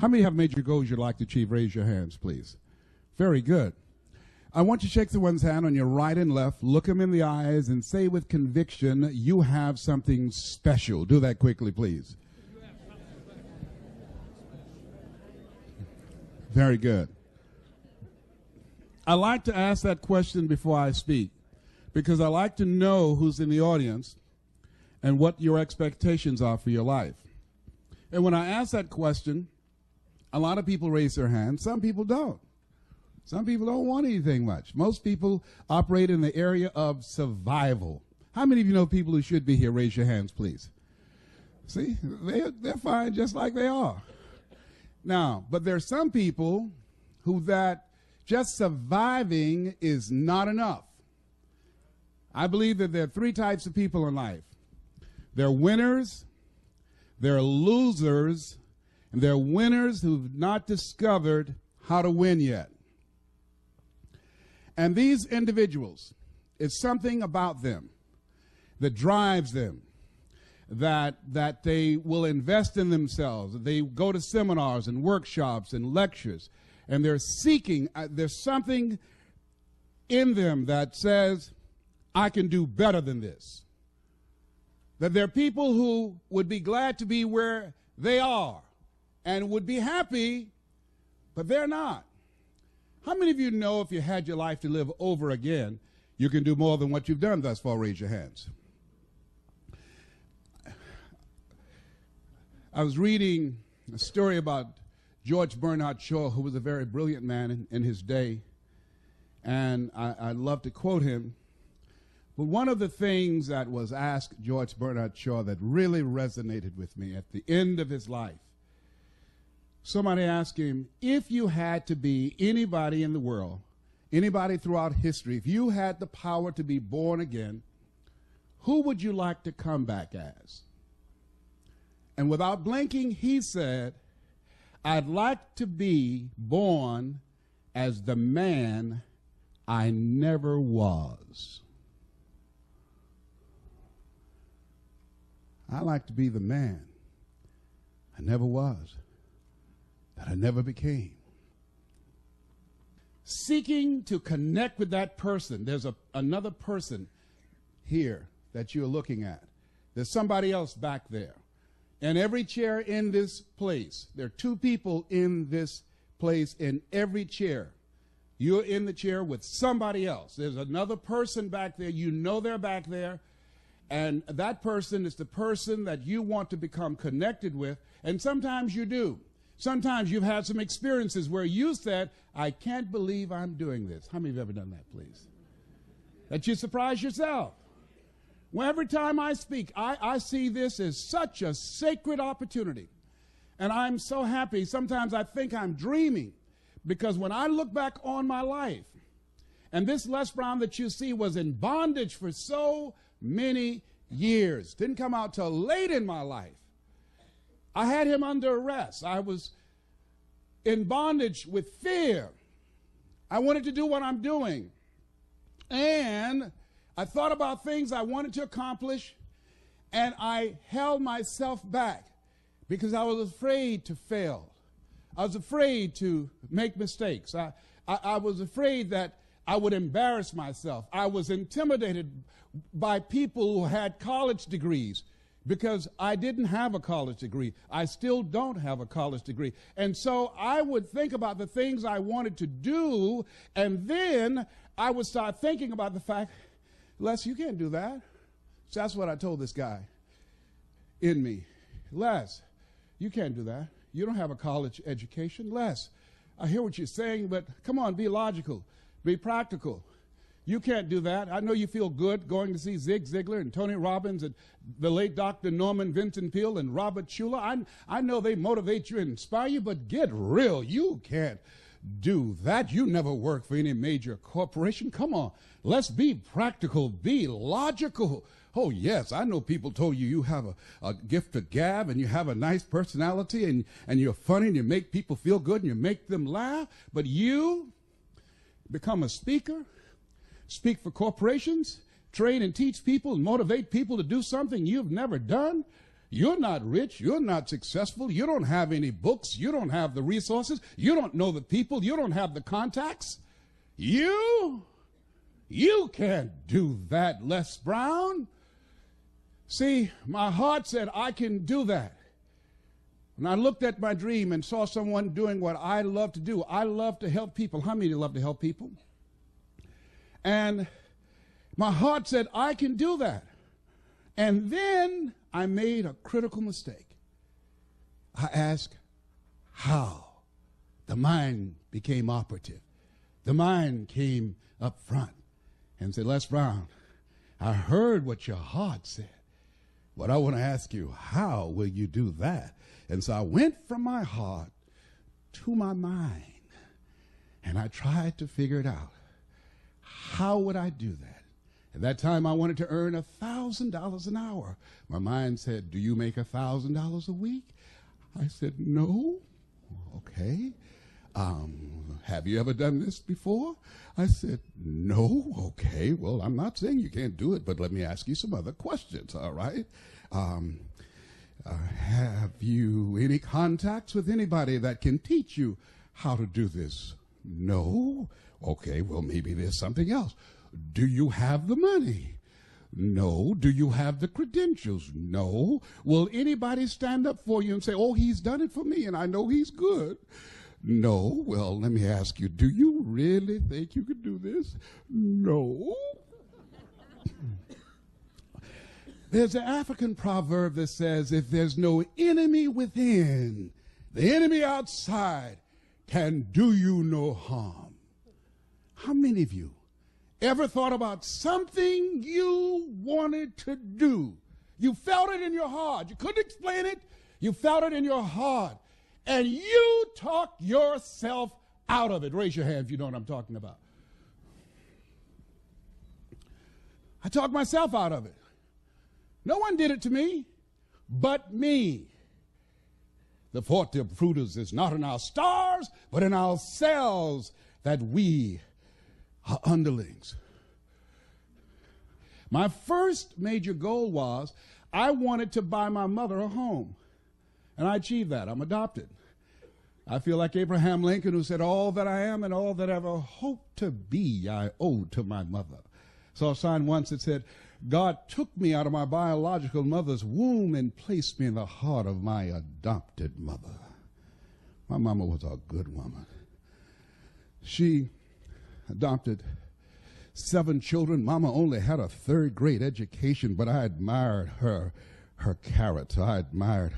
How many have major goals you'd like to achieve? Raise your hands, please. Very good. I want you to shake someone's hand on your right and left, look them in the eyes, and say with conviction, you have something special. Do that quickly, please. Very good. I like to ask that question before I speak because I like to know who's in the audience and what your expectations are for your life. And when I ask that question, a lot of people raise their hands. Some people don't. Some people don't want anything much. Most people operate in the area of survival. How many of you know people who should be here? Raise your hands, please. See, they're fine just like they are. Now, but there are some people who that just surviving is not enough. I believe that there are three types of people in life. There are winners, there are losers, and there are winners who've not discovered how to win yet. And these individuals, it's something about them that drives them, that they will invest in themselves. They go to seminars and workshops and lectures, and they're seeking, there's something in them that says, I can do better than this. That there are people who would be glad to be where they are and would be happy, but they're not. How many of you know if you had your life to live over again, you can do more than what you've done thus far? Raise your hands. I was reading a story about George Bernard Shaw, who was a very brilliant man in his day, and I love to quote him. But one of the things that was asked George Bernard Shaw that really resonated with me at the end of his life, somebody asked him, if you had to be anybody in the world, anybody throughout history, if you had the power to be born again, who would you like to come back as? And without blinking, he said, I'd like to be born as the man I never was. I like to be the man I never was, that I never became. Seeking to connect with that person. There's another person here that you're looking at. There's somebody else back there. And every chair in this place, there are two people in this place in every chair. You're in the chair with somebody else. There's another person back there. You know they're back there. And that person is the person that you want to become connected with. And sometimes you do. Sometimes you've had some experiences where you said, I can't believe I'm doing this. How many have ever done that, please? That you surprise yourself. Well, every time I speak, I see this as such a sacred opportunity. And I'm so happy. Sometimes I think I'm dreaming. Because when I look back on my life, and this Les Brown that you see was in bondage for so many years. Didn't come out till late in my life. I had him under arrest. I was in bondage with fear. I wanted to do what I'm doing. And I thought about things I wanted to accomplish, and I held myself back because I was afraid to fail. I was afraid to make mistakes. I was afraid that I would embarrass myself. I was intimidated by people who had college degrees because I didn't have a college degree. I still don't have a college degree. And so I would think about the things I wanted to do, and then I would start thinking about the fact, Les, you can't do that. So that's what I told this guy in me. Les, you can't do that. You don't have a college education. Les, I hear what you're saying, but come on, be logical. Be practical. You can't do that. I know you feel good going to see Zig Ziglar and Tony Robbins and the late Dr. Norman Vincent Peale and Robert Schuller. I know they motivate you and inspire you, but get real. You can't do that. You never work for any major corporation. Come on. Let's be practical. Be logical. Oh, yes, I know people told you you have a gift of gab and you have a nice personality and you're funny and you make people feel good and you make them laugh, but you become a speaker, speak for corporations, train and teach people and motivate people to do something you've never done. You're not rich. You're not successful. You don't have any books. You don't have the resources. You don't know the people. You don't have the contacts. You can't do that, Les Brown. See, my heart said, I can do that. When I looked at my dream and saw someone doing what I love to do, I love to help people. How many love to help people? And my heart said, I can do that. And then I made a critical mistake. I asked, how? The mind became operative. The mind came up front and said, Les Brown, I heard what your heart said, but I want to ask you, how will you do that? And so I went from my heart to my mind, and I tried to figure it out. How would I do that? At that time, I wanted to earn $1,000 an hour. My mind said, do you make $1,000 a week? I said, no. Okay. Have you ever done this before? I said, no. Okay. Well, I'm not saying you can't do it, but let me ask you some other questions, all right? Have you any contacts with anybody that can teach you how to do this? No. Okay, well, maybe there's something else. Do you have the money? No. Do you have the credentials? No. Will anybody stand up for you and say, oh, he's done it for me and I know he's good? No. Well, let me ask you, do you really think you could do this? No. There's an African proverb that says, if there's no enemy within, the enemy outside can do you no harm. How many of you ever thought about something you wanted to do? You felt it in your heart. You couldn't explain it. You felt it in your heart. And you talked yourself out of it. Raise your hand if you know what I'm talking about. I talked myself out of it. No one did it to me but me. The forte of fruiters is not in our stars, but in ourselves, that we are underlings. My first major goal was I wanted to buy my mother a home. And I achieved that. I'm adopted. I feel like Abraham Lincoln, who said, all that I am and all that I ever hope to be, I owe to my mother. Saw a sign once that said, God took me out of my biological mother's womb and placed me in the heart of my adopted mother. My mama was a good woman. She adopted 7 children. Mama only had a 3rd grade education, but I admired her character. I admired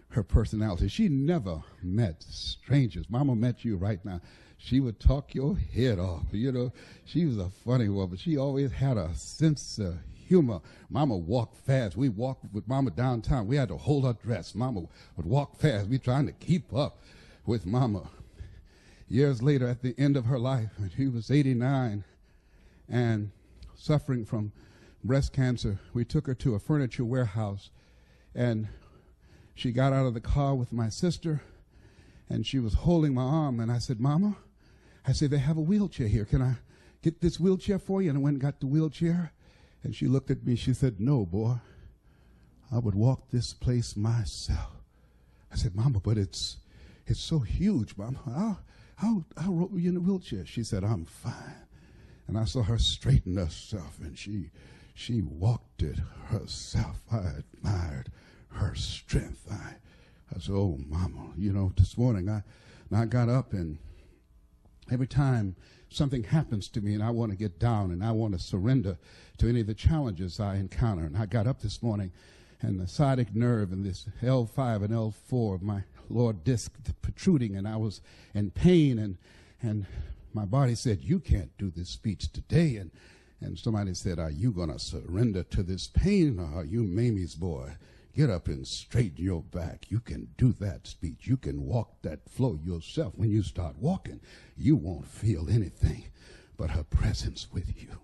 her personality. She never met strangers. Mama met you right now. She would talk your head off. You know, she was a funny woman. She always had a sense of humor. Mama walked fast. We walked with Mama downtown. We had to hold her dress. Mama would walk fast. We trying to keep up with Mama. Years later, at the end of her life, when she was 89 and suffering from breast cancer, we took her to a furniture warehouse, and she got out of the car with my sister, and she was holding my arm, and I said, Mama, I said, they have a wheelchair here. Can I get this wheelchair for you? And I went and got the wheelchair, and she looked at me. She said, no, boy, I would walk this place myself. I said, Mama, but it's so huge, Mama. I'll roll you in a wheelchair. She said, I'm fine. And I saw her straighten herself, and she walked it herself. I admired her strength. I said, oh, Mama, you know, this morning I got up, and every time something happens to me and I want to get down and I want to surrender to any of the challenges I encounter, and I got up this morning, and the sciatic nerve and this L5 and L4 of my lower disc protruding, and I was in pain, and my body said, you can't do this speech today. And somebody said, are you going to surrender to this pain, or are you Mamie's boy? Get up and straighten your back. You can do that speech. You can walk that floor yourself. When you start walking, you won't feel anything but her presence with you.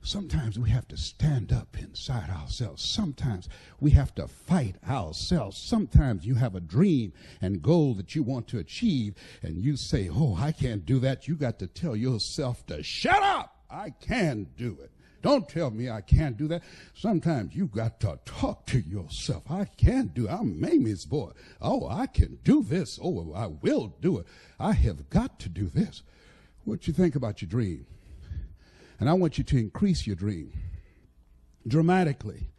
Sometimes we have to stand up inside ourselves. Sometimes we have to fight ourselves. Sometimes you have a dream and goal that you want to achieve, and you say, oh, I can't do that. You got to tell yourself to shut up. I can do it. Don't tell me I can't do that. Sometimes you got to talk to yourself. I can't do it. I'm Mamie's boy. Oh, I can do this. Oh, I will do it. I have got to do this. What you think about your dream? And I want you to increase your dream dramatically.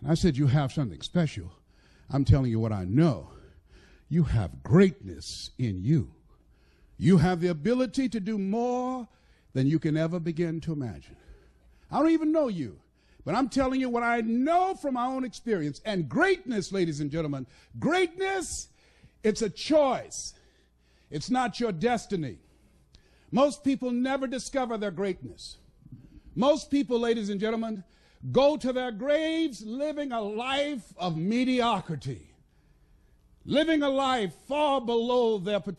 And I said you have something special. I'm telling you what I know. You have greatness in you. You have the ability to do more than you can ever begin to imagine. I don't even know you, but I'm telling you what I know from my own experience. And greatness, ladies and gentlemen, greatness, it's a choice. It's not your destiny. Most people never discover their greatness. Most people, ladies and gentlemen, go to their graves living a life of mediocrity, living a life far below their potential.